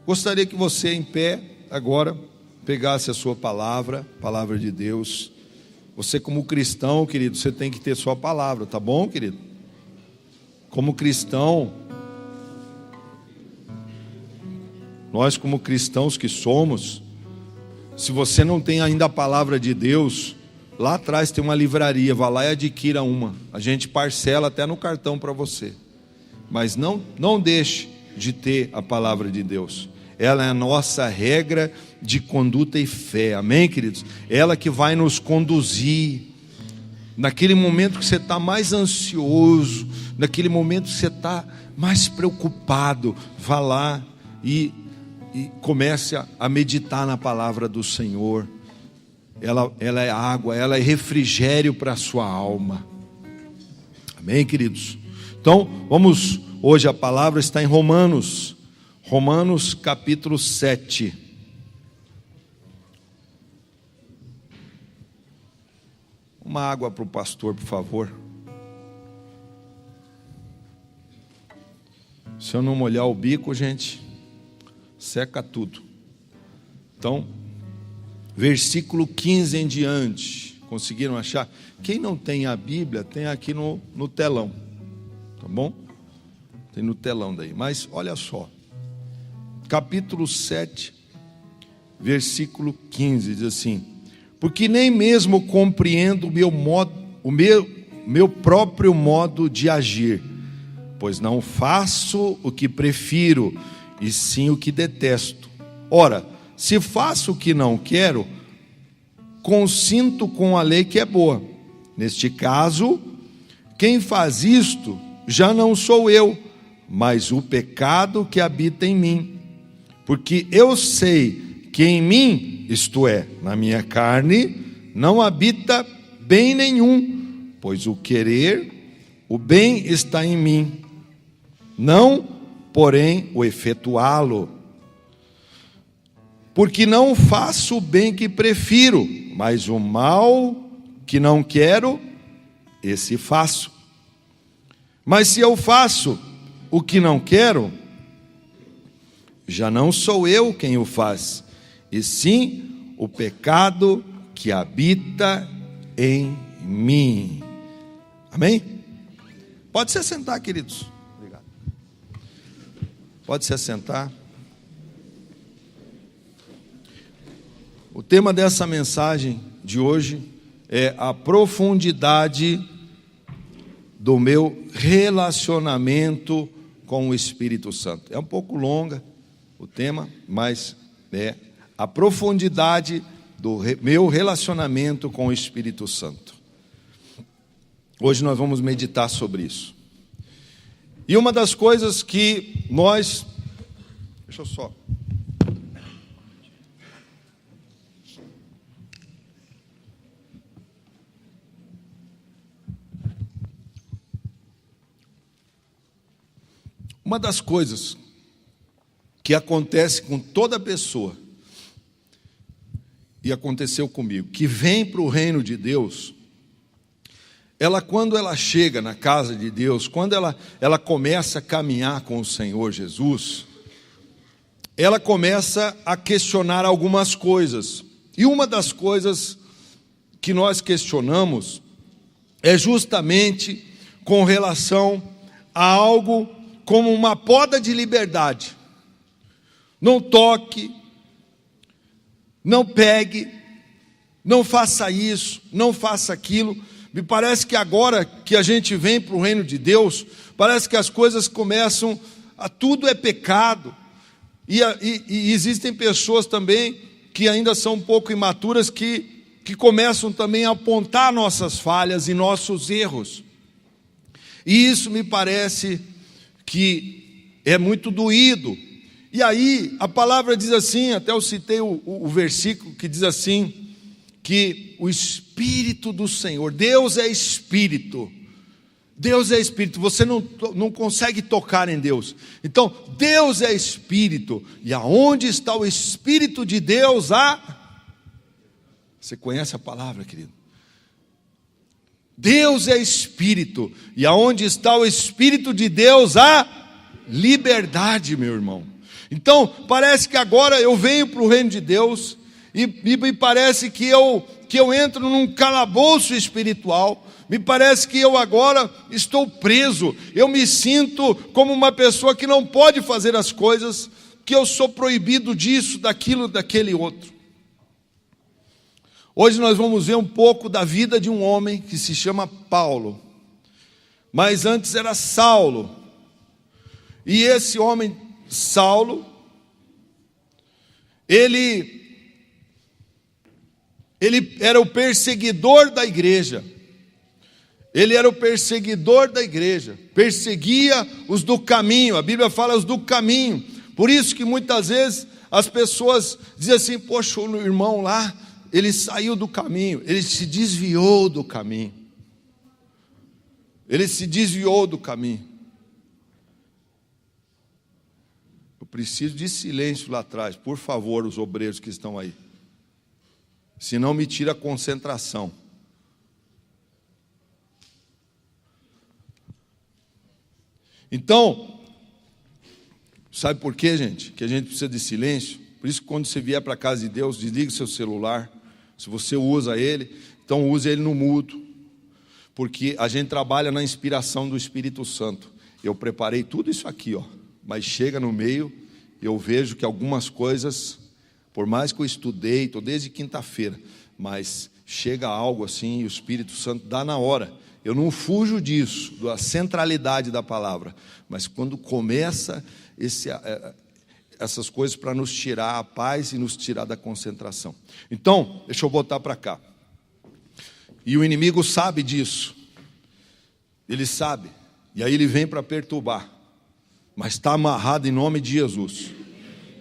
Gostaria que você, em pé, agora, pegasse a sua palavra, palavra de Deus. Você, como cristão, querido, você tem que ter sua palavra, tá bom, querido? Como cristão, nós como cristãos que somos, se você não tem ainda a palavra de Deus, lá atrás tem uma livraria, vá lá e adquira uma. A gente parcela até no cartão para você. Mas não deixe de ter a palavra de Deus. Ela é a nossa regra de conduta e fé, amém, queridos? Ela que vai nos conduzir naquele momento que você está mais ansioso, naquele momento que você está mais preocupado. Vá lá e comece a meditar na palavra do Senhor. Ela é água, ela é refrigério para a sua alma, amém, queridos? Então, hoje a palavra está em Romanos capítulo 7. Uma água para o pastor, por favor. Se eu não molhar o bico, gente, seca tudo. Então, versículo 15 em diante. Conseguiram achar? Quem não tem a Bíblia, tem aqui no telão. Tá bom? Tem no telão daí. Mas olha só. Capítulo 7, versículo 15, diz assim: porque nem mesmo compreendo o meu próprio modo de agir, pois não faço o que prefiro, e sim o que detesto. Ora, se faço o que não quero, consinto com a lei que é boa. Neste caso, quem faz isto já não sou eu, mas o pecado que habita em mim. Porque eu sei que em mim, isto é, na minha carne, não habita bem nenhum, pois o querer, o bem está em mim, não, porém, o efetuá-lo. Porque não faço o bem que prefiro, mas o mal que não quero, esse faço. Mas se eu faço o que não quero, já não sou eu quem o faz, e sim o pecado que habita em mim. Amém? Pode se assentar, queridos. Obrigado. Pode se assentar. O tema dessa mensagem de hoje é a profundidade do meu relacionamento com o Espírito Santo. É um pouco longa o tema, mas é a profundidade do meu relacionamento com o Espírito Santo. Hoje nós vamos meditar sobre isso. E uma das coisas que nós... Deixa eu só... Uma das coisas que acontece com toda pessoa, e aconteceu comigo, que vem para o reino de Deus, quando ela chega na casa de Deus, quando ela começa a caminhar com o Senhor Jesus, ela começa a questionar algumas coisas. E uma das coisas que nós questionamos é justamente com relação a algo como uma poda de liberdade. Não toque, não pegue, não faça isso, não faça aquilo. Me parece que agora que a gente vem para o reino de Deus, parece que as coisas começam, tudo é pecado. E existem pessoas também que ainda são um pouco imaturas, que começam também a apontar nossas falhas e nossos erros. E isso me parece que é muito doído. E aí a palavra diz assim, até eu citei o versículo que diz assim, que o Espírito do Senhor, Deus é Espírito, você não consegue tocar em Deus. Então Deus é Espírito, e aonde está o Espírito de Deus, você conhece a palavra, querido? Deus é Espírito, e aonde está o Espírito de Deus, há liberdade, meu irmão. Então, parece que agora eu venho para o reino de Deus e me parece que eu entro num calabouço espiritual. Me parece que eu agora estou preso. Eu me sinto como uma pessoa que não pode fazer as coisas, que eu sou proibido disso, daquilo, daquele outro. Hoje nós vamos ver um pouco da vida de um homem que se chama Paulo, mas antes era Saulo. E esse homem, Saulo, ele era o perseguidor da igreja. Ele era o perseguidor da igreja, perseguia os do caminho. A Bíblia fala os do caminho. Por isso que muitas vezes as pessoas dizem assim: poxa, o irmão lá, ele saiu do caminho, ele se desviou do caminho. Ele se desviou do caminho. Eu preciso de silêncio lá atrás, por favor, os obreiros que estão aí. Senão me tira a concentração. Então, sabe por quê, gente? Que a gente precisa de silêncio. Por isso que quando você vier para a casa de Deus, desligue seu celular. Se você usa ele, então use ele no mudo. Porque a gente trabalha na inspiração do Espírito Santo. Eu preparei tudo isso aqui, ó. Mas chega no meio, eu vejo que algumas coisas, por mais que eu estudei, estou desde quinta-feira, mas chega algo assim e o Espírito Santo dá na hora. Eu não fujo disso, da centralidade da palavra, mas quando começa essas coisas para nos tirar a paz e nos tirar da concentração. Então, deixa eu botar para cá. E o inimigo sabe disso. Ele sabe. E aí ele vem para perturbar. Mas está amarrado em nome de Jesus.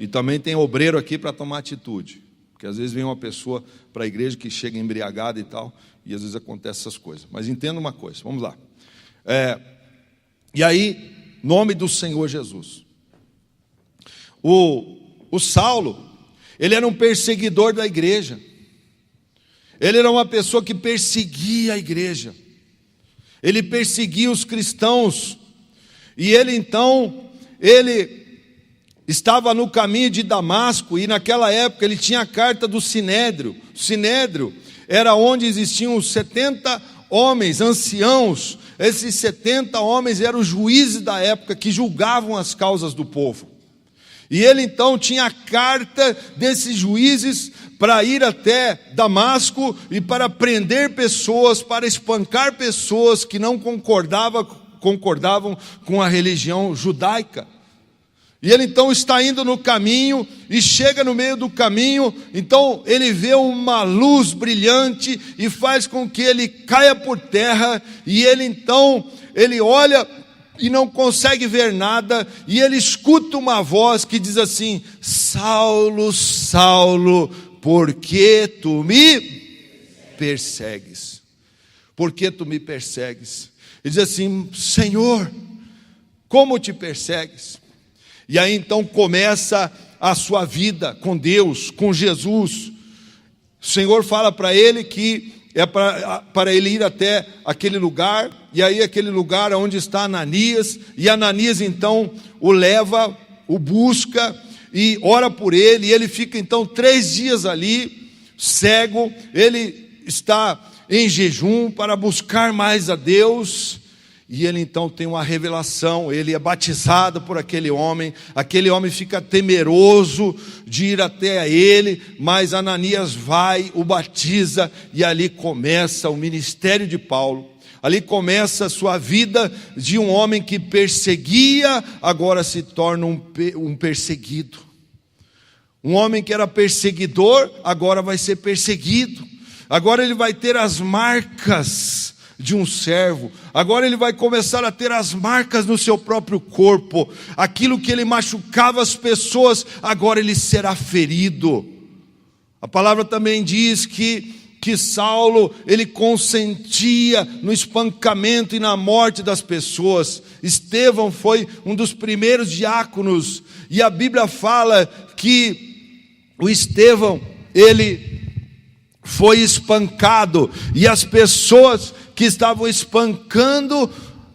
E também tem obreiro aqui para tomar atitude. Porque às vezes vem uma pessoa para a igreja que chega embriagada e tal, e às vezes acontecem essas coisas. Mas entenda uma coisa, vamos lá. E aí, nome do Senhor Jesus. O Saulo, ele era um perseguidor da igreja. Ele era uma pessoa que perseguia a igreja. Ele perseguia os cristãos. E ele então, ele estava no caminho de Damasco, e naquela época ele tinha a carta do Sinédrio. O Sinédrio era onde existiam os 70 homens, anciãos. Esses 70 homens eram os juízes da época que julgavam as causas do povo. E ele então tinha a carta desses juízes para ir até Damasco e para prender pessoas, para espancar pessoas que não concordavam com a religião judaica. E ele então está indo no caminho e chega no meio do caminho, então ele vê uma luz brilhante e faz com que ele caia por terra, e ele então, ele olha e não consegue ver nada, e ele escuta uma voz que diz assim: Saulo, Saulo, por que tu me persegues? Por que tu me persegues? Ele diz assim: Senhor, como te persegues? E aí então começa a sua vida com Deus, com Jesus. O Senhor fala para ele que é para ele ir até aquele lugar, e aí aquele lugar onde está Ananias, e Ananias então o leva, o busca, e ora por ele, e ele fica então 3 dias ali, cego, ele está em jejum para buscar mais a Deus. E ele então tem uma revelação, ele é batizado por aquele homem fica temeroso de ir até ele, mas Ananias vai, o batiza, e ali começa o ministério de Paulo. Ali começa a sua vida de um homem que perseguia, agora se torna um perseguido. Um homem que era perseguidor, agora vai ser perseguido. Agora ele vai ter as marcas de um servo. Agora ele vai começar a ter as marcas no seu próprio corpo. Aquilo que ele machucava as pessoas, agora ele será ferido. A palavra também diz que Saulo, ele consentia no espancamento e na morte das pessoas. Estevão foi um dos primeiros diáconos, e a Bíblia fala que o Estevão, ele foi espancado, e as pessoas que estavam espancando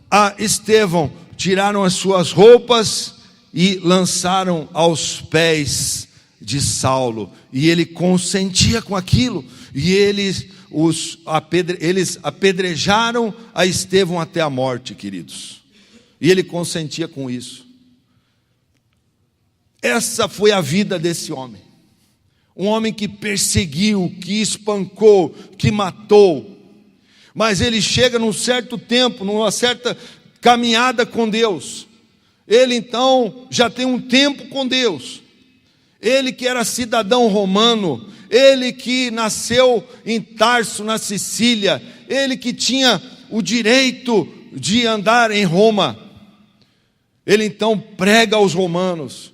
a Estevão tiraram as suas roupas e lançaram aos pés de Saulo, e ele consentia com aquilo, e eles apedrejaram a Estevão até a morte, queridos, e ele consentia com isso. Essa foi a vida desse homem, um homem que perseguiu, que espancou, que matou, mas ele chega num certo tempo, numa certa caminhada com Deus, ele então já tem um tempo com Deus, ele que era cidadão romano, ele que nasceu em Tarso, na Sicília, ele que tinha o direito de andar em Roma, ele então prega aos romanos,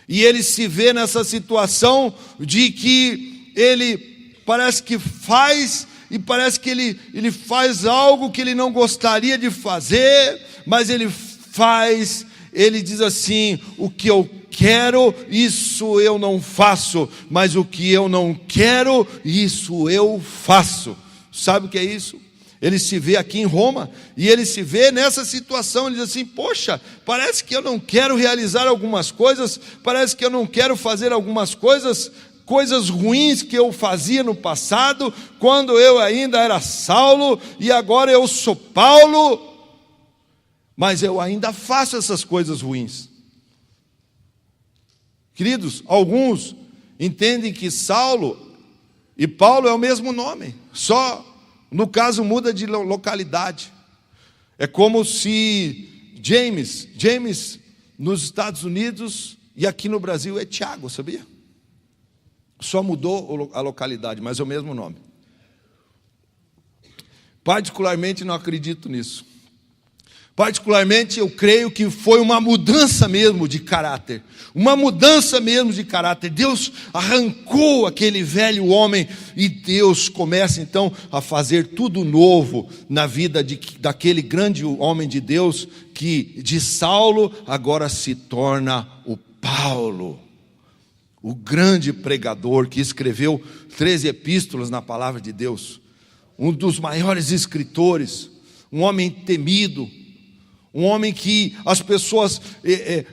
e ele se vê nessa situação de que ele parece que faz, e parece que ele faz algo que ele não gostaria de fazer, mas ele faz. Ele diz assim: o que eu quero, isso eu não faço, mas o que eu não quero, isso eu faço. Sabe o que é isso? Ele se vê aqui em Roma, e ele se vê nessa situação, ele diz assim: poxa, parece que eu não quero realizar algumas coisas, parece que eu não quero fazer algumas coisas ruins que eu fazia no passado, quando eu ainda era Saulo, e agora eu sou Paulo, mas eu ainda faço essas coisas ruins. Queridos, alguns entendem que Saulo e Paulo é o mesmo nome, só no caso muda de localidade. É como se James nos Estados Unidos e aqui no Brasil é Tiago, sabia? Só mudou a localidade, mas é o mesmo nome. Particularmente não acredito nisso. Particularmente eu creio que foi uma mudança mesmo de caráter. Uma mudança mesmo de caráter. Deus arrancou aquele velho homem e Deus começa então a fazer tudo novo na vida daquele grande homem de Deus, que de Saulo agora se torna o Paulo, o grande pregador que escreveu 13 epístolas na palavra de Deus, um dos maiores escritores, um homem temido, um homem que as pessoas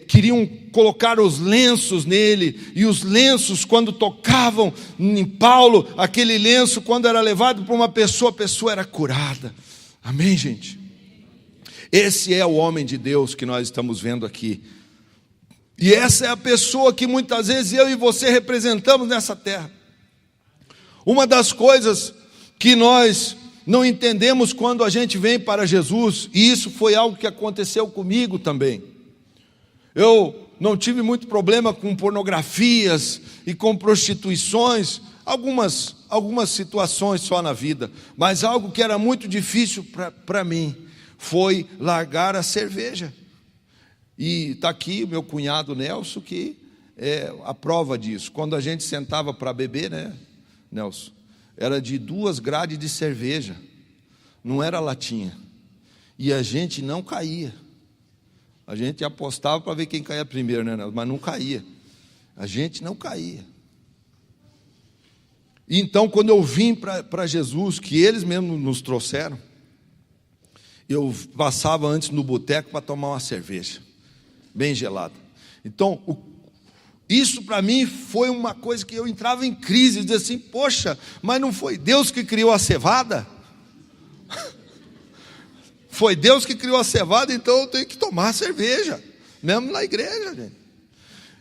queriam colocar os lenços nele, e os lenços, quando tocavam em Paulo, aquele lenço, quando era levado para uma pessoa, a pessoa era curada. Amém, gente? Esse é o homem de Deus que nós estamos vendo aqui. E essa é a pessoa que muitas vezes eu e você representamos nessa terra. Uma das coisas que nós não entendemos quando a gente vem para Jesus, e isso foi algo que aconteceu comigo também. Eu não tive muito problema com pornografias e com prostituições, algumas situações só na vida, mas algo que era muito difícil para mim foi largar a cerveja. E está aqui o meu cunhado Nelson, que é a prova disso. Quando a gente sentava para beber, né, Nelson? Era de 2 grades de cerveja, não era latinha, e a gente não caía. A gente apostava para ver quem caía primeiro, né, Nelson? Mas não caía, a gente não caía. E então, quando eu vim para Jesus, que eles mesmos nos trouxeram, eu passava antes no boteco para tomar uma cerveja, bem gelada. Então, isso para mim foi uma coisa que eu entrava em crise, dizia assim: poxa, mas não foi Deus que criou a cevada? Foi Deus que criou a cevada, então eu tenho que tomar cerveja, mesmo na igreja, gente.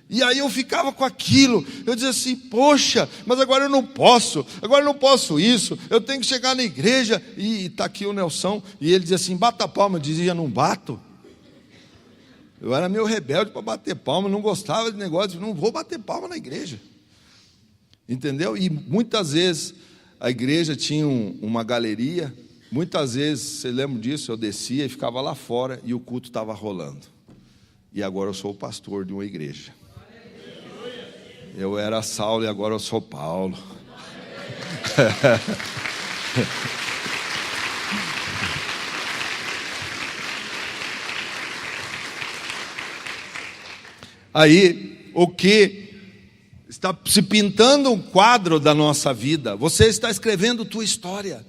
E aí eu ficava com aquilo, eu dizia assim: poxa, mas agora eu não posso isso, eu tenho que chegar na igreja, e está aqui o Nelson, e ele dizia assim: bata a palma, eu dizia: não bato. Eu era meio rebelde para bater palma, não gostava de negócio, não vou bater palma na igreja, entendeu? E muitas vezes a igreja tinha uma galeria, muitas vezes, você lembra disso, eu descia e ficava lá fora e o culto estava rolando. E agora eu sou o pastor de uma igreja. Eu era Saulo e agora eu sou Paulo. Aí, o que está se pintando um quadro da nossa vida, você está escrevendo tua história,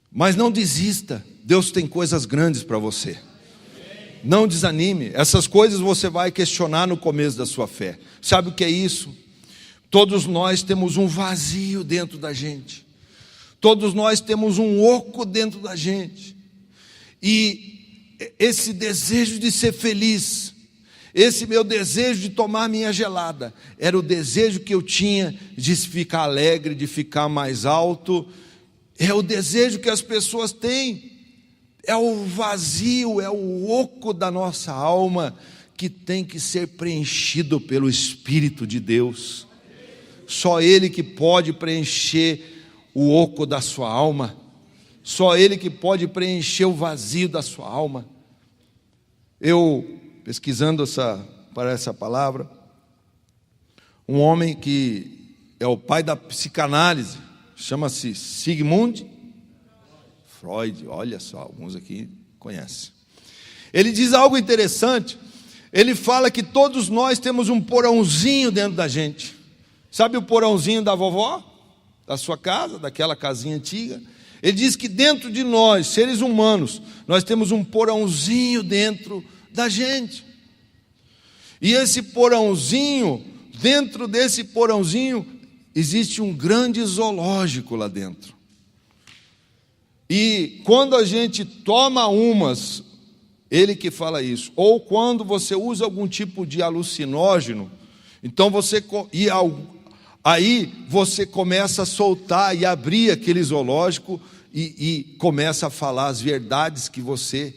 mas não desista, Deus tem coisas grandes para você. Não desanime. Essas coisas você vai questionar no começo da sua fé. Sabe o que é isso? Todos nós temos um vazio dentro da gente. Todos nós temos um oco dentro da gente. E esse desejo de ser feliz, esse meu desejo de tomar minha gelada, era o desejo que eu tinha de ficar alegre, de ficar mais alto. É o desejo que as pessoas têm. É o vazio, é o oco da nossa alma que tem que ser preenchido pelo Espírito de Deus. Só Ele que pode preencher o oco da sua alma. Só Ele que pode preencher o vazio da sua alma. Eu, pesquisando para essa palavra, um homem que é o pai da psicanálise, chama-se Sigmund Freud. Olha só, alguns aqui conhecem. Ele diz algo interessante. Ele fala que todos nós temos um porãozinho dentro da gente. Sabe o porãozinho da vovó? Da sua casa, daquela casinha antiga? Ele diz que dentro de nós, seres humanos, nós temos um porãozinho dentro da gente. E esse porãozinho, dentro desse porãozinho, existe um grande zoológico lá dentro. E quando a gente toma umas, ele que fala isso, ou quando você usa algum tipo de alucinógeno, então aí você começa a soltar e abrir aquele zoológico e começa a falar as verdades que você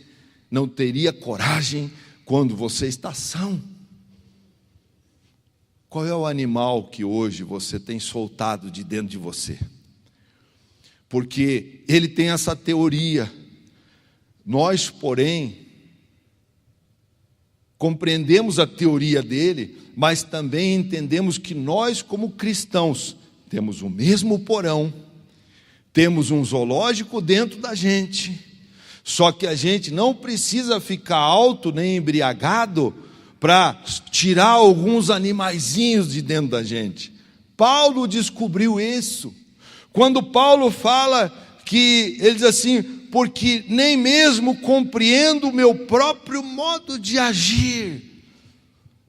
não teria coragem quando você está são. Qual é o animal que hoje você tem soltado de dentro de você? Porque ele tem essa teoria. Nós, porém, compreendemos a teoria dele, mas também entendemos que nós, como cristãos, temos o mesmo porão, temos um zoológico dentro da gente, só que a gente não precisa ficar alto nem embriagado para tirar alguns animaizinhos de dentro da gente. Paulo descobriu isso. Quando Paulo fala que, ele diz assim, porque nem mesmo compreendo o meu próprio modo de agir.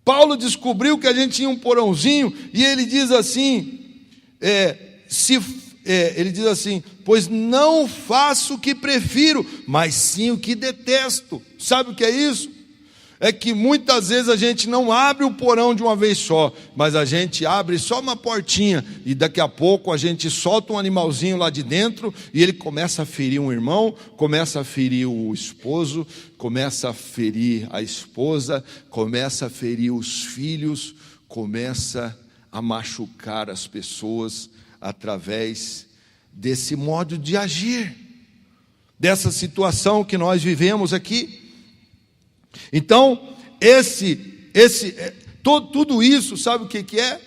Paulo descobriu que a gente tinha um porãozinho, e ele diz assim, ele diz assim, pois não faço o que prefiro, mas sim o que detesto. Sabe o que é isso? É que muitas vezes a gente não abre o porão de uma vez só, mas a gente abre só uma portinha, e daqui a pouco a gente solta um animalzinho lá de dentro, e ele começa a ferir um irmão, começa a ferir o esposo, começa a ferir a esposa, começa a ferir os filhos, começa a machucar as pessoas através desse modo de agir, dessa situação que nós vivemos aqui. Então, tudo isso, sabe o que é?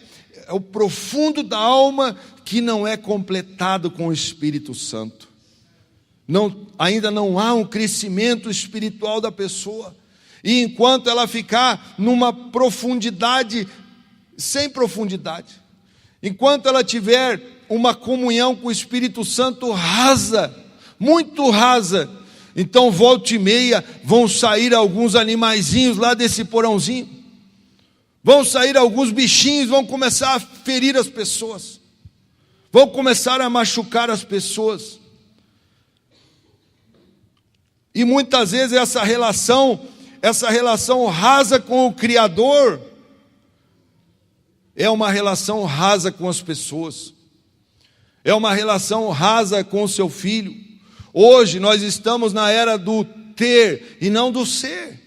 É o profundo da alma que não é completado com o Espírito Santo. Ainda não há um crescimento espiritual da pessoa. E enquanto ela ficar numa profundidade, sem profundidade, enquanto ela tiver uma comunhão com o Espírito Santo rasa, muito rasa, então volta e meia vão sair alguns animaizinhos lá desse porãozinho, vão sair alguns bichinhos, vão começar a ferir as pessoas, vão começar a machucar as pessoas. E muitas vezes essa relação rasa com o Criador é uma relação rasa com as pessoas, é uma relação rasa com o seu filho. Hoje nós estamos na era do ter e não do ser.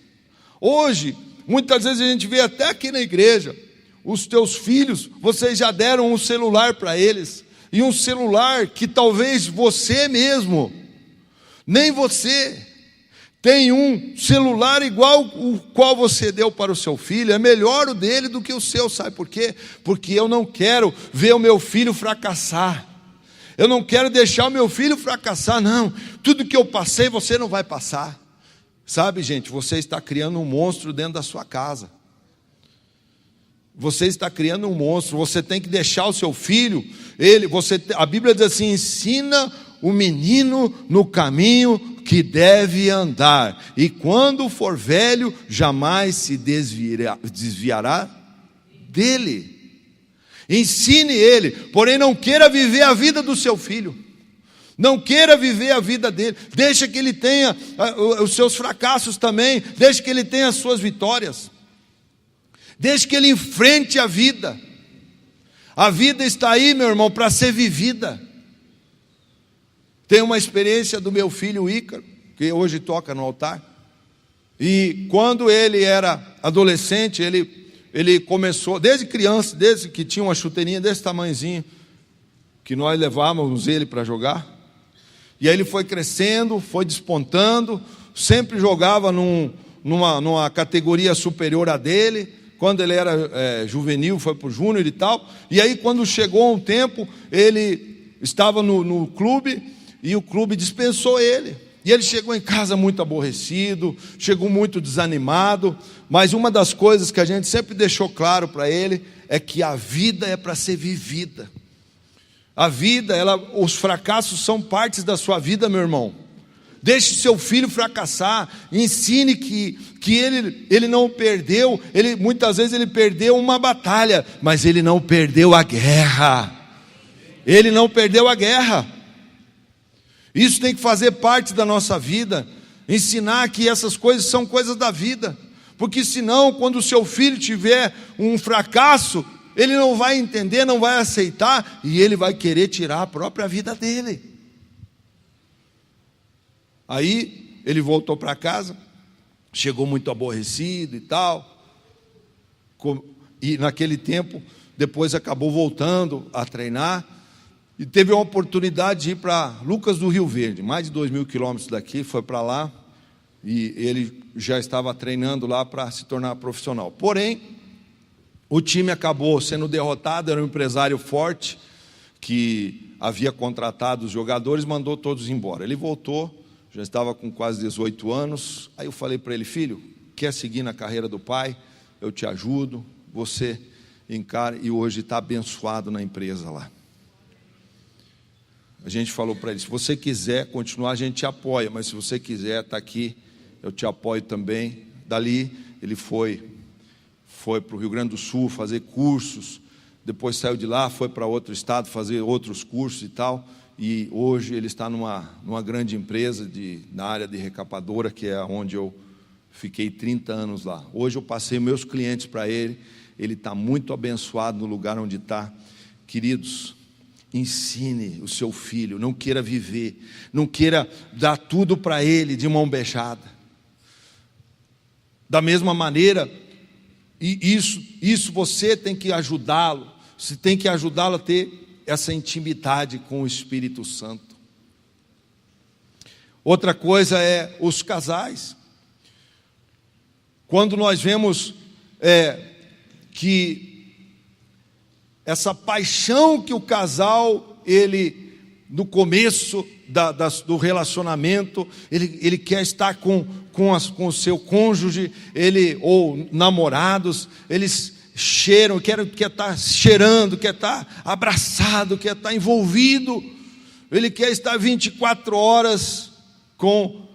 Hoje, muitas vezes a gente vê até aqui na igreja, os teus filhos, vocês já deram um celular para eles, e um celular que talvez você mesmo, nem você, tem um celular igual o qual você deu para o seu filho, é melhor o dele do que o seu, sabe por quê? Porque eu não quero ver o meu filho fracassar. Eu não quero deixar o meu filho fracassar, não. Tudo que eu passei, você não vai passar. Sabe, gente, você está criando um monstro dentro da sua casa. Você está criando um monstro. Você tem que deixar o seu filho, a Bíblia diz assim, ensina o menino no caminho que deve andar, e quando for velho, jamais se desviará dele. Ensine ele, porém não queira viver a vida do seu filho. Não queira viver a vida dele. Deixa que ele tenha os seus fracassos também. Deixa que ele tenha as suas vitórias. Deixa que ele enfrente a vida. A vida está aí, meu irmão, para ser vivida. Tem uma experiência do meu filho Ícaro, que hoje toca no altar. E quando ele era adolescente, ele começou, desde criança, desde que tinha uma chuteirinha desse tamanhozinho, que nós levávamos ele para jogar. E aí ele foi crescendo, foi despontando, sempre jogava numa categoria superior a dele. Quando ele era juvenil, foi para o júnior e tal. E aí quando chegou um tempo, ele estava no clube, e o clube dispensou ele. E ele chegou em casa muito aborrecido, chegou muito desanimado. Mas uma das coisas que a gente sempre deixou claro para ele, é que a vida é para ser vivida. A vida, os fracassos são partes da sua vida, meu irmão. Deixe seu filho fracassar, ensine que ele não perdeu, muitas vezes ele perdeu uma batalha, mas ele não perdeu a guerra. Ele não perdeu a guerra. Isso tem que fazer parte da nossa vida, ensinar que essas coisas são coisas da vida, porque senão, quando o seu filho tiver um fracasso, ele não vai entender, não vai aceitar, e ele vai querer tirar a própria vida dele. Aí ele voltou para casa, chegou muito aborrecido e tal, e naquele tempo, depois acabou voltando a treinar, e teve uma oportunidade de ir para Lucas do Rio Verde, mais de 2.000 quilômetros daqui, foi para lá, e ele já estava treinando lá para se tornar profissional. Porém, o time acabou sendo derrotado, era um empresário forte, que havia contratado os jogadores, mandou todos embora. Ele voltou, já estava com quase 18 anos, aí eu falei para ele: filho, quer seguir na carreira do pai? Eu te ajudo, você encara, e hoje está abençoado na empresa lá. A gente falou para ele: se você quiser continuar, a gente te apoia, mas se você quiser estar aqui, eu te apoio também. Dali ele foi para o Rio Grande do Sul fazer cursos, depois saiu de lá, foi para outro estado fazer outros cursos e tal, e hoje ele está numa grande empresa na área de recapadora, que é onde eu fiquei 30 anos lá. Hoje eu passei meus clientes para ele está muito abençoado no lugar onde está. Queridos, ensine o seu filho, não queira viver, não queira dar tudo para ele de mão beijada. Da mesma maneira, e isso você tem que ajudá-lo, você tem que ajudá-lo a ter essa intimidade com o Espírito Santo. Outra coisa é os casais. Quando nós vemos que essa paixão que o casal, no começo do relacionamento, ele quer estar com o seu cônjuge, ou namorados, eles cheiram, quer estar cheirando, quer estar abraçado, quer estar envolvido, ele quer estar 24 horas com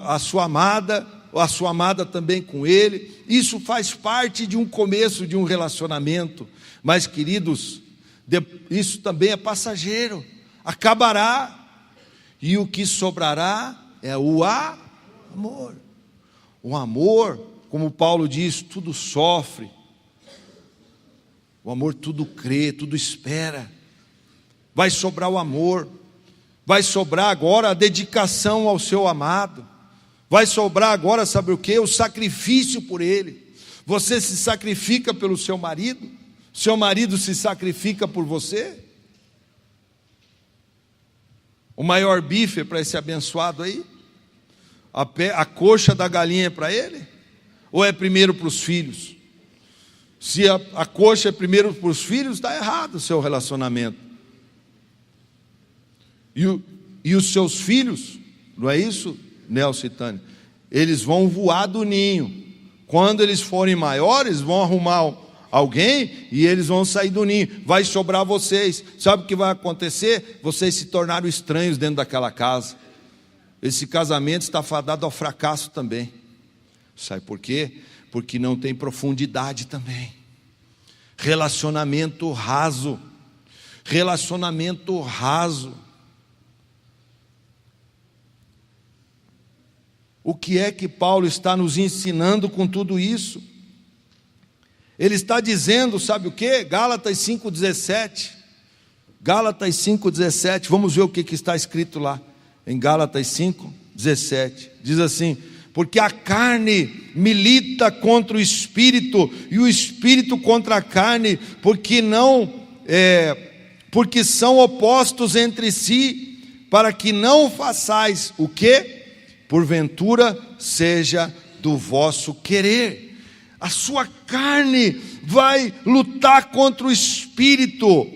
a sua amada, ou a sua amada também com ele. Isso faz parte de um começo de um relacionamento, mas queridos, isso também é passageiro, acabará, e o que sobrará é o amor. O amor, como Paulo diz, tudo sofre. O amor tudo crê, tudo espera. Vai sobrar o amor. Vai sobrar agora a dedicação ao seu amado. Vai sobrar agora, sabe o quê? O sacrifício por ele. Você se sacrifica pelo seu marido? Seu marido se sacrifica por você? O maior bife é para esse abençoado aí? A coxa da galinha é para ele? Ou é primeiro para os filhos? Se a coxa é primeiro para os filhos, está errado o seu relacionamento. E os seus filhos, não é isso, Nelson e Tânia? Eles vão voar do ninho. Quando eles forem maiores, vão arrumar alguém e eles vão sair do ninho. Vai sobrar vocês. Sabe o que vai acontecer? Vocês se tornaram estranhos dentro daquela casa. esse casamento está fadado ao fracasso também. Sabe por quê? Porque não tem profundidade também. Relacionamento raso. Relacionamento raso. O que é que Paulo está nos ensinando com tudo isso? Ele está dizendo, sabe o quê? Gálatas 5,17. Gálatas 5,17. Vamos ver o que está escrito lá. Em Gálatas 5,17. Diz assim: porque a carne milita contra o espírito, e o espírito contra a carne, porque são opostos entre si, para que não façais o quê? Porventura seja do vosso querer. A sua carne vai lutar contra o Espírito.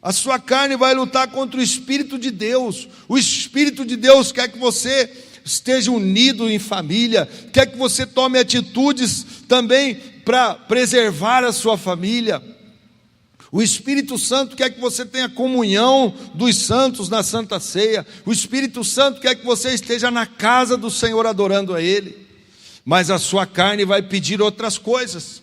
A sua carne vai lutar contra o Espírito de Deus. O Espírito de Deus quer que você esteja unido em família, quer que você tome atitudes também para preservar a sua família. O Espírito Santo quer que você tenha comunhão dos santos na Santa Ceia. O Espírito Santo quer que você esteja na casa do Senhor adorando a Ele. Mas a sua carne vai pedir outras coisas.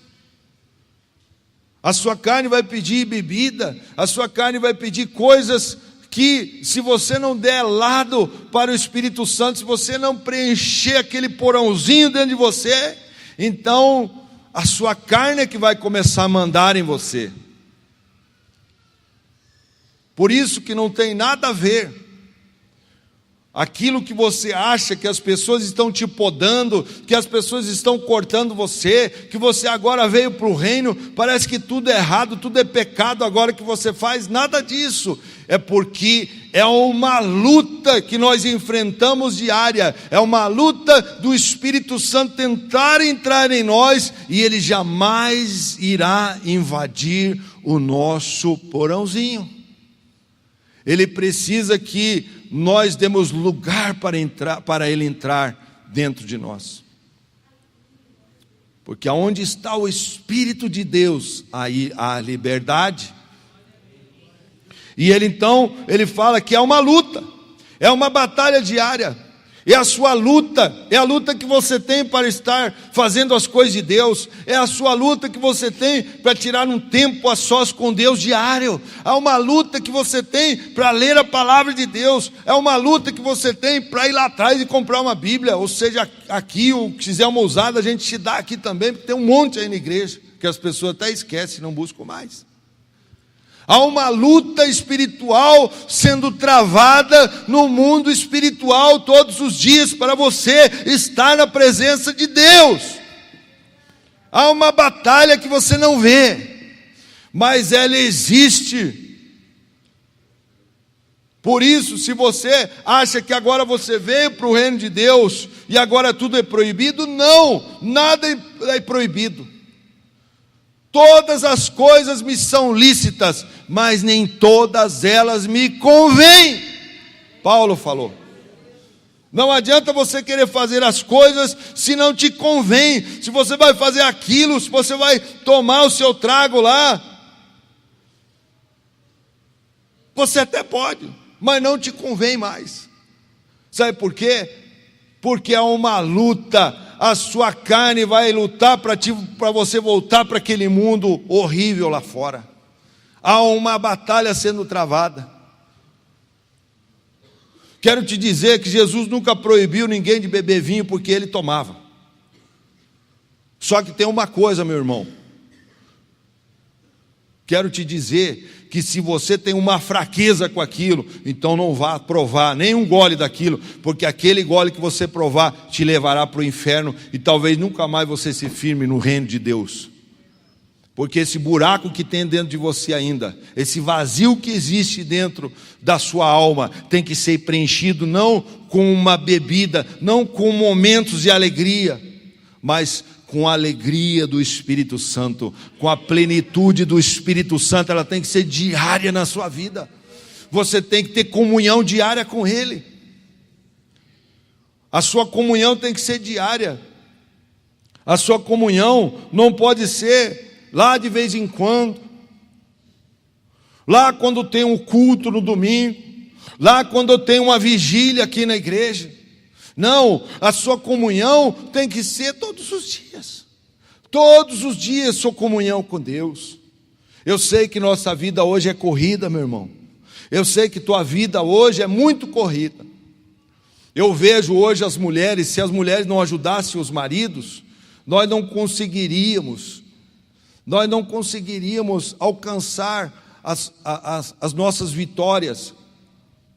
A sua carne vai pedir bebida, a sua carne vai pedir coisas que, se você não der lado para o Espírito Santo, se você não preencher aquele porãozinho dentro de você, então a sua carne é que vai começar a mandar em você. Por isso que não tem nada a ver aquilo que você acha que as pessoas estão te podando, que as pessoas estão cortando você, que você agora veio para o reino, parece que tudo é errado, tudo é pecado agora que você faz. Nada disso. É porque é uma luta que nós enfrentamos diária, é uma luta do Espírito Santo tentar entrar em nós, e ele jamais irá invadir o nosso porãozinho. Ele precisa que nós demos lugar para ele entrar dentro de nós. Porque aonde está o Espírito de Deus, aí há liberdade. E ele fala que é uma luta, é uma batalha diária. É a sua luta, é a luta que você tem para estar fazendo as coisas de Deus, é a sua luta que você tem para tirar um tempo a sós com Deus diário, é uma luta que você tem para ler a palavra de Deus, é uma luta que você tem para ir lá atrás e comprar uma Bíblia, ou seja, aqui, ou se quiser uma usada, a gente te dá aqui também, porque tem um monte aí na igreja, que as pessoas até esquecem e não buscam mais. Há uma luta espiritual sendo travada no mundo espiritual todos os dias para você estar na presença de Deus. Há uma batalha que você não vê, mas ela existe. Por isso, se você acha que agora você veio para o reino de Deus e agora tudo é proibido, não, nada é proibido. Todas as coisas me são lícitas, mas nem todas elas me convêm. Paulo falou. Não adianta você querer fazer as coisas se não te convém. Se você vai fazer aquilo, se você vai tomar o seu trago lá, você até pode, mas não te convém mais. Sabe por quê? Porque há uma luta. A sua carne vai lutar para você voltar para aquele mundo horrível lá fora. Há uma batalha sendo travada. Quero te dizer que Jesus nunca proibiu ninguém de beber vinho porque ele tomava. Só que tem uma coisa, meu irmão. Quero te dizer que se você tem uma fraqueza com aquilo, então não vá provar nenhum gole daquilo, porque aquele gole que você provar te levará para o inferno e talvez nunca mais você se firme no reino de Deus. Porque esse buraco que tem dentro de você ainda, esse vazio que existe dentro da sua alma, tem que ser preenchido não com uma bebida, não com momentos de alegria, mas com a alegria do Espírito Santo, com a plenitude do Espírito Santo. Ela tem que ser diária na sua vida. Você tem que ter comunhão diária com Ele. A sua comunhão tem que ser diária. A sua comunhão não pode ser lá de vez em quando, lá quando tem um culto no domingo, lá quando eu tenho uma vigília aqui na igreja. Não, a sua comunhão tem que ser todos os dias. Todos os dias sua comunhão com Deus. Eu sei que nossa vida hoje é corrida, meu irmão. Eu sei que tua vida hoje é muito corrida. Eu vejo hoje as mulheres, se as mulheres não ajudassem os maridos, nós não conseguiríamos alcançar as nossas vitórias,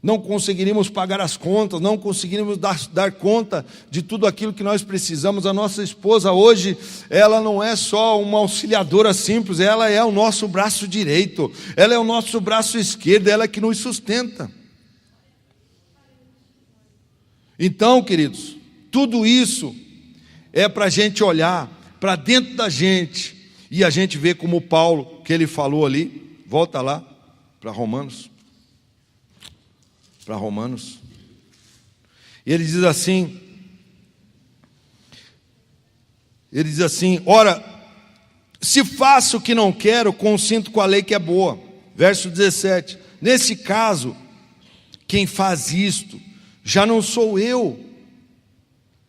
não conseguiríamos pagar as contas, não conseguiríamos dar conta de tudo aquilo que nós precisamos. A nossa esposa hoje, ela não é só uma auxiliadora simples, ela é o nosso braço direito, ela é o nosso braço esquerdo, ela é que nos sustenta. Então, queridos, tudo isso é para a gente olhar para dentro da gente e a gente ver como Paulo, que ele falou ali, volta lá para Romanos. E ele diz assim, ora, se faço o que não quero, consinto com a lei que é boa. Verso 17, nesse caso, quem faz isto, já não sou eu,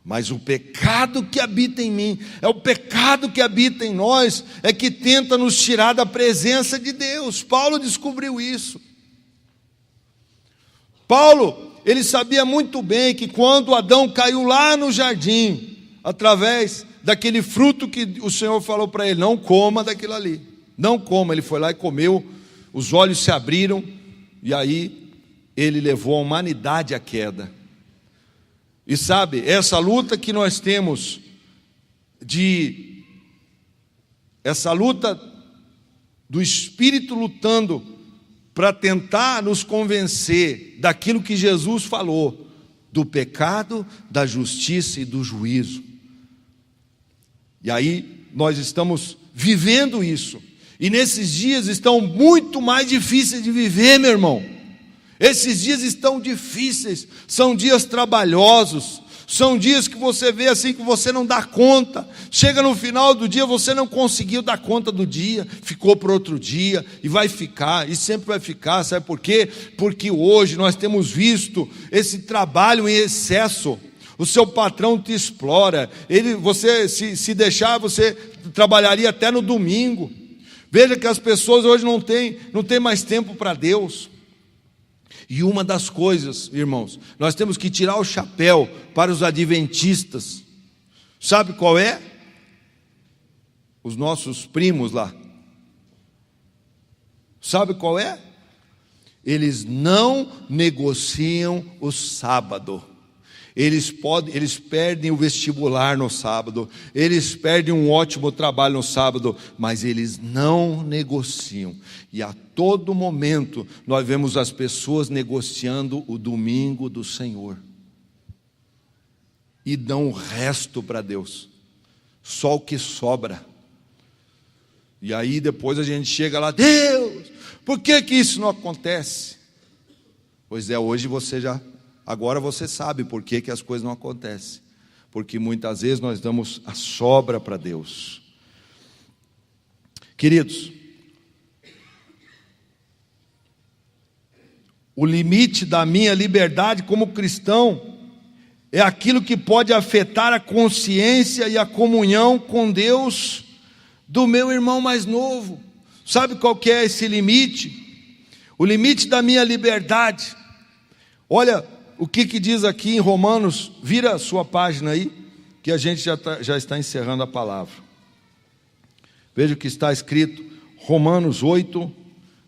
mas o pecado que habita em mim, é o pecado que habita em nós, é que tenta nos tirar da presença de Deus. Paulo descobriu isso. Paulo, ele sabia muito bem que quando Adão caiu lá no jardim, através daquele fruto que o Senhor falou para ele, não coma daquilo ali, não coma, ele foi lá e comeu, os olhos se abriram, e aí ele levou a humanidade à queda. E sabe, essa luta que nós temos, essa luta do Espírito lutando, para tentar nos convencer daquilo que Jesus falou, do pecado, da justiça e do juízo. E aí nós estamos vivendo isso, e nesses dias estão muito mais difíceis de viver, meu irmão. Esses dias estão difíceis, são dias trabalhosos, são dias que você vê assim que você não dá conta, chega no final do dia, você não conseguiu dar conta do dia, ficou para outro dia, e vai ficar, e sempre vai ficar, sabe por quê? Porque hoje nós temos visto esse trabalho em excesso, o seu patrão te explora, você se deixar, você trabalharia até no domingo. Veja que as pessoas hoje não têm mais tempo para Deus. E uma das coisas, irmãos, nós temos que tirar o chapéu para os adventistas. Sabe qual é? Os nossos primos lá. Sabe qual é? Eles não negociam o sábado. Eles perdem o vestibular no sábado, eles perdem um ótimo trabalho no sábado, mas eles não negociam. E a todo momento nós vemos as pessoas negociando o domingo do Senhor e dão o resto para Deus, só o que sobra. E aí depois a gente chega lá, Deus, por que isso não acontece? Pois é, hoje agora você sabe por que as coisas não acontecem. Porque muitas vezes nós damos a sobra para Deus. Queridos, o limite da minha liberdade como cristão é aquilo que pode afetar a consciência e a comunhão com Deus do meu irmão mais novo. Sabe qual que é esse limite? O limite da minha liberdade. Olha o que diz aqui em Romanos, vira a sua página aí, que a gente já está encerrando a palavra. Veja o que está escrito, Romanos 8,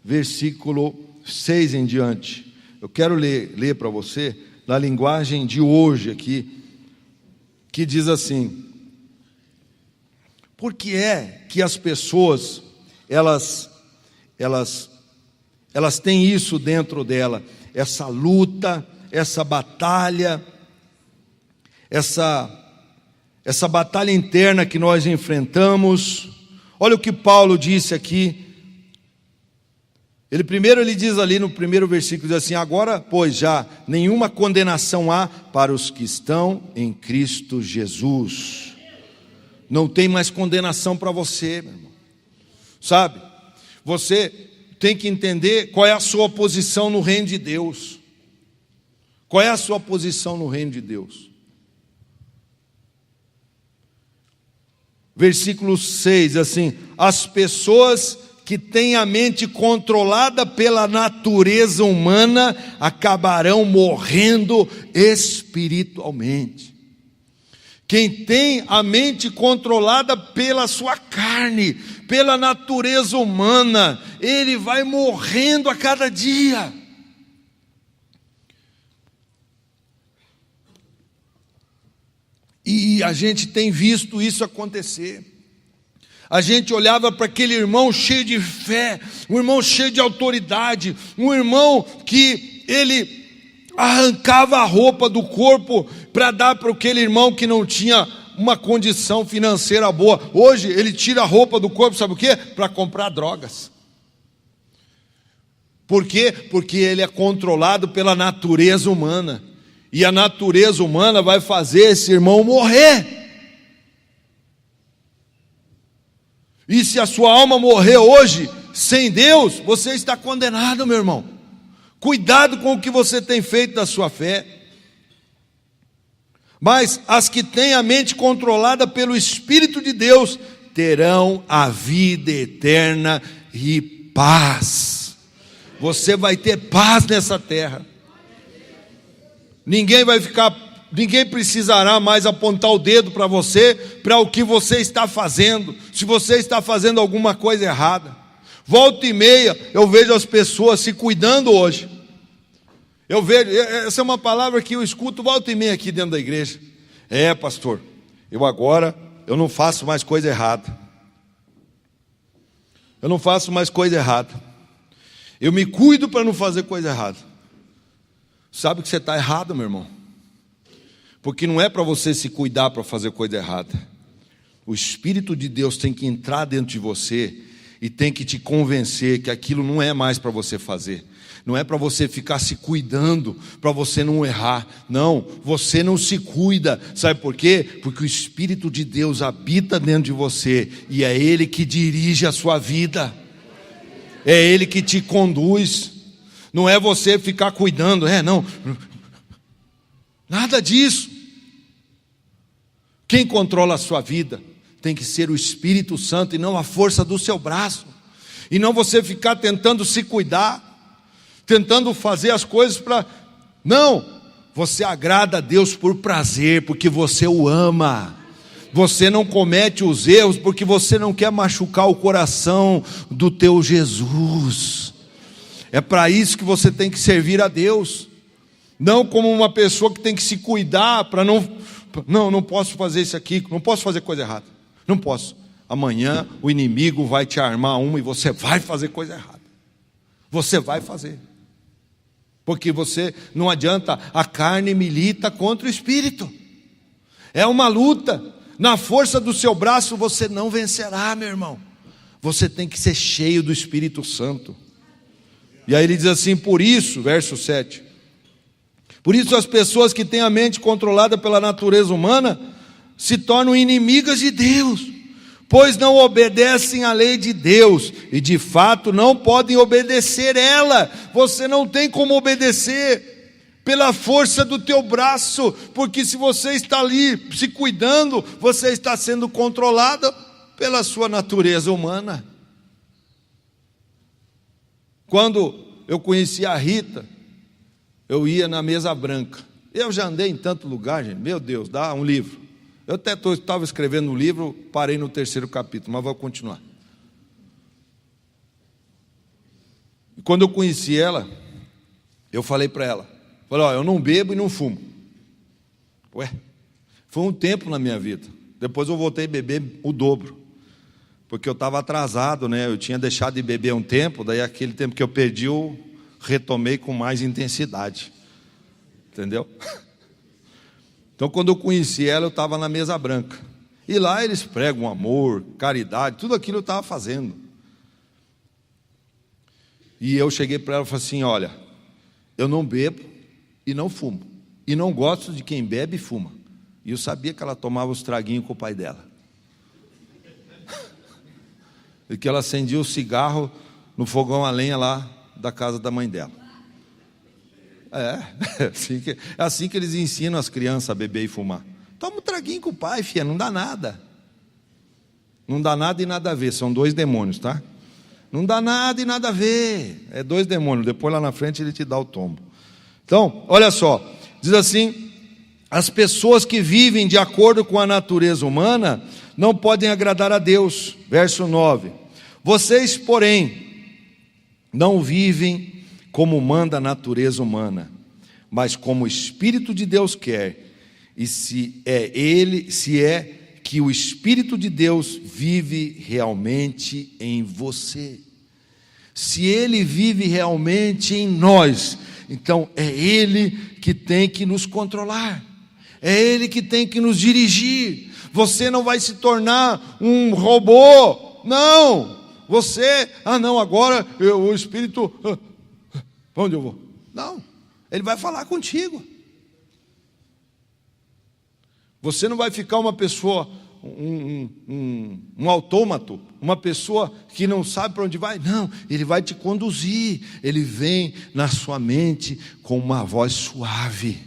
versículo 6 em diante. Eu quero ler para você, na linguagem de hoje aqui, que diz assim: por que é que as pessoas, elas têm isso dentro dela, essa luta, essa batalha, essa batalha interna que nós enfrentamos? Olha o que Paulo disse aqui. Ele diz ali no primeiro versículo, diz assim: agora, pois já nenhuma condenação há para os que estão em Cristo Jesus. Não tem mais condenação para você, meu irmão. Sabe, você tem que entender qual é a sua posição no reino de Deus. Qual é a sua posição no reino de Deus? Versículo 6, assim: as pessoas que têm a mente controlada pela natureza humana acabarão morrendo espiritualmente. Quem tem a mente controlada pela sua carne, pela natureza humana, ele vai morrendo a cada dia. E a gente tem visto isso acontecer. A gente olhava para aquele irmão cheio de fé, um irmão cheio de autoridade, um irmão que ele arrancava a roupa do corpo para dar para aquele irmão que não tinha uma condição financeira boa. Hoje ele tira a roupa do corpo, sabe o quê? Para comprar drogas. Por quê? Porque ele é controlado pela natureza humana. E a natureza humana vai fazer esse irmão morrer. E se a sua alma morrer hoje sem Deus, você está condenado, meu irmão. Cuidado com o que você tem feito da sua fé. Mas as que têm a mente controlada pelo Espírito de Deus terão a vida eterna e paz. Você vai ter paz nessa terra. Ninguém precisará mais apontar o dedo para você, para o que você está fazendo, se você está fazendo alguma coisa errada. Volta e meia, eu vejo as pessoas se cuidando hoje. Eu vejo, essa é uma palavra que eu escuto volta e meia aqui dentro da igreja. Pastor, eu não faço mais coisa errada. Eu não faço mais coisa errada. Eu me cuido para não fazer coisa errada. Sabe que você está errado, meu irmão. Porque não é para você se cuidar para fazer coisa errada. O Espírito de Deus tem que entrar dentro de você e tem que te convencer que aquilo não é mais para você fazer. Não é para você ficar se cuidando, para você não errar. Não, você não se cuida. Sabe por quê? Porque o Espírito de Deus habita dentro de você e é Ele que dirige a sua vida. É Ele que te conduz. Não é você ficar cuidando, não. Nada disso. Quem controla a sua vida tem que ser o Espírito Santo e não a força do seu braço. E não você ficar tentando se cuidar, tentando fazer as coisas para... Não, você agrada a Deus por prazer, porque você o ama. Você não comete os erros porque você não quer machucar o coração do teu Jesus. É para isso que você tem que servir a Deus. Não como uma pessoa que tem que se cuidar para não posso fazer isso aqui, não posso fazer coisa errada. Não posso. Amanhã o inimigo vai te armar uma e você vai fazer coisa errada. Você vai fazer. Porque você, não adianta, a carne milita contra o espírito. É uma luta. Na força do seu braço você não vencerá, meu irmão. Você tem que ser cheio do Espírito Santo. E aí ele diz assim, por isso, verso 7, por isso as pessoas que têm a mente controlada pela natureza humana se tornam inimigas de Deus, pois não obedecem à lei de Deus, e de fato não podem obedecer ela. Você não tem como obedecer pela força do teu braço, porque se você está ali se cuidando, você está sendo controlado pela sua natureza humana. Quando eu conheci a Rita, eu ia na mesa branca. Eu já andei em tanto lugar, gente. Meu Deus, dá um livro. Eu até estava escrevendo um livro, parei no 3º capítulo, mas vou continuar. E quando eu conheci ela, eu falei para ela, eu não bebo e não fumo. Foi um tempo na minha vida. Depois eu voltei a beber o dobro. Porque eu estava atrasado, né? Eu tinha deixado de beber um tempo, daí aquele tempo que eu perdi, eu retomei com mais intensidade. Entendeu? Então, quando eu conheci ela, eu estava na mesa branca. E lá eles pregam amor, caridade, tudo aquilo eu estava fazendo. E eu cheguei para ela e falei assim, olha, eu não bebo e não fumo. E não gosto de quem bebe e fuma. E eu sabia que ela tomava os traguinhos com o pai dela. E que ela acendia o cigarro no fogão a lenha lá da casa da mãe dela. É assim que eles ensinam as crianças a beber e fumar. Toma um traguinho com o pai, filha, não dá nada. Não dá nada e nada a ver, são dois demônios, tá? Não dá nada e nada a ver, é dois demônios, depois lá na frente ele te dá o tombo. Então, olha só, diz assim: as pessoas que vivem de acordo com a natureza humana não podem agradar a Deus. Verso 9: vocês, porém, não vivem como manda a natureza humana, mas como o Espírito de Deus quer. E se é que o Espírito de Deus vive realmente em você. Se Ele vive realmente em nós, então é Ele que tem que nos controlar, é Ele que tem que nos dirigir. Você não vai se tornar um robô, não. Você, não, agora o Espírito, para onde eu vou? Não, Ele vai falar contigo. Você não vai ficar uma pessoa, um autômato, uma pessoa que não sabe para onde vai. Não, Ele vai te conduzir. Ele vem na sua mente com uma voz suave,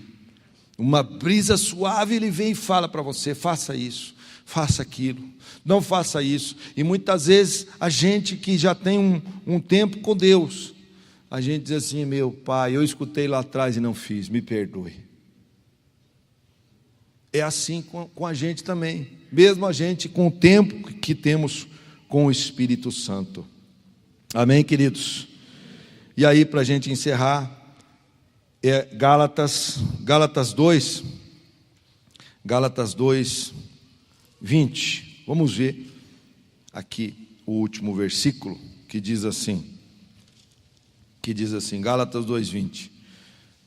uma brisa suave. Ele vem e fala para você: faça isso, faça aquilo, não faça isso. E muitas vezes a gente que já tem um tempo com Deus, a gente diz assim: meu pai, eu escutei lá atrás e não fiz, me perdoe. É assim com a gente também, mesmo a gente com o tempo que temos com o Espírito Santo. Amém, queridos? E aí, para a gente encerrar, Gálatas 2, 20. Vamos ver aqui o último versículo que diz assim, Gálatas 2, 20.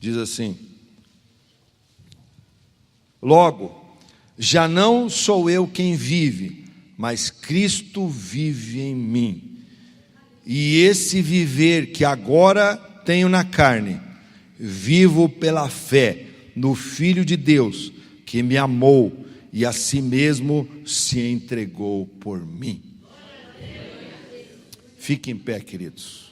Diz assim: logo, já não sou eu quem vive, mas Cristo vive em mim. E esse viver que agora tenho na carne, vivo pela fé no Filho de Deus, que me amou e a si mesmo se entregou por mim. Fique em pé, queridos.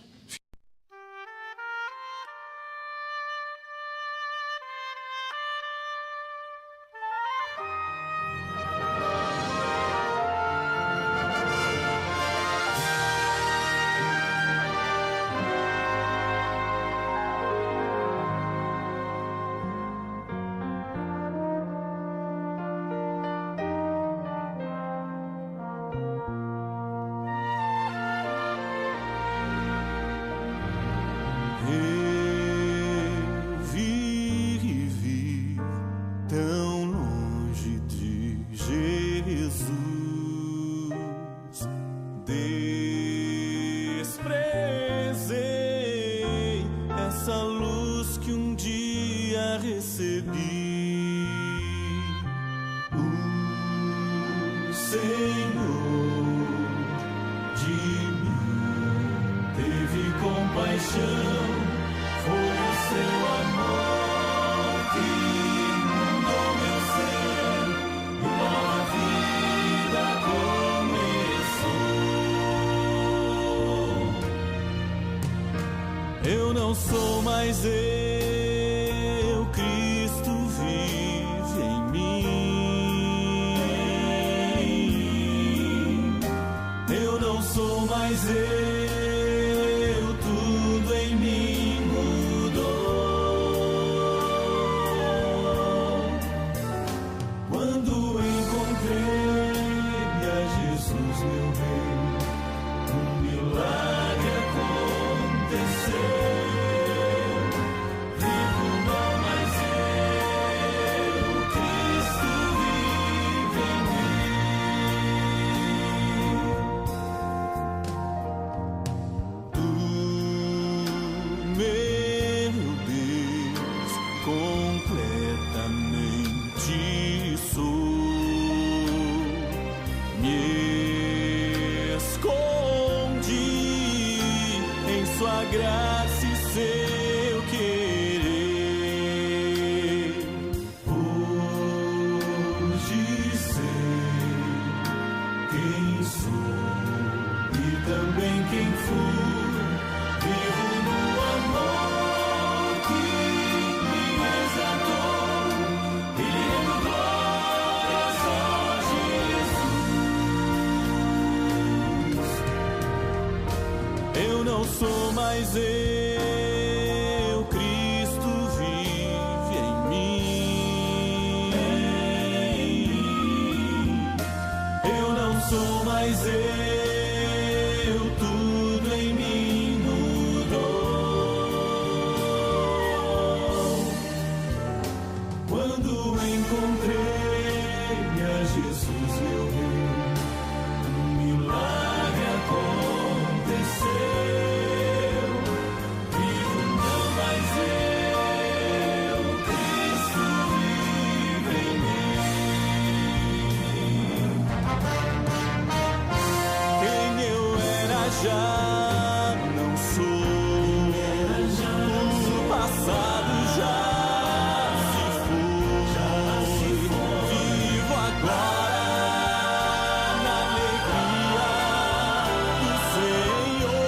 Eu não sou mais eu, Cristo vive em mim. Eu não sou mais eu, tudo em mim mudou. Quando encontrei a Jesus, meu Rei, um milagre aconteceu. Graça e seu querer, hoje sei quem sou e também quem fui, vivo no amor que me resgatou e rendo glórias a Jesus. mais eu, Cristo vive em mim. Eu não sou mais eu, tudo em mim mudou. Quando encontrei a Jesus, meu Rei, um milagre aconteceu. Vivo não mais eu, Cristo vive em mim. Quem eu era já não sou. O passado já se foi. Vivo agora na alegria do Senhor.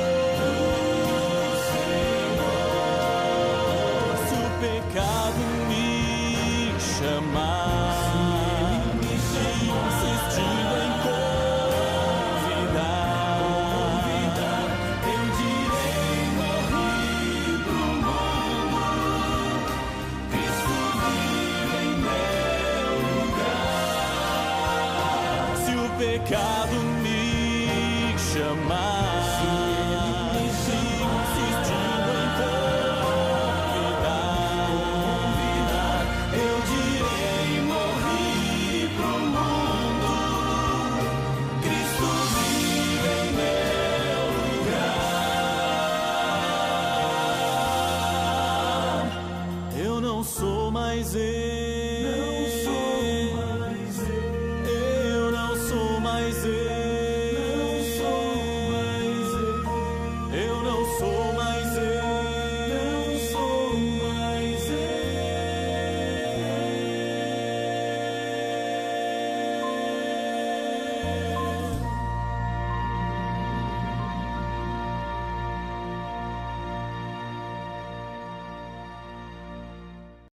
Se o pecado me chamar, insistindo em convidar, eu direi: morri pro mundo, Cristo vive em meu lugar. Se o pecado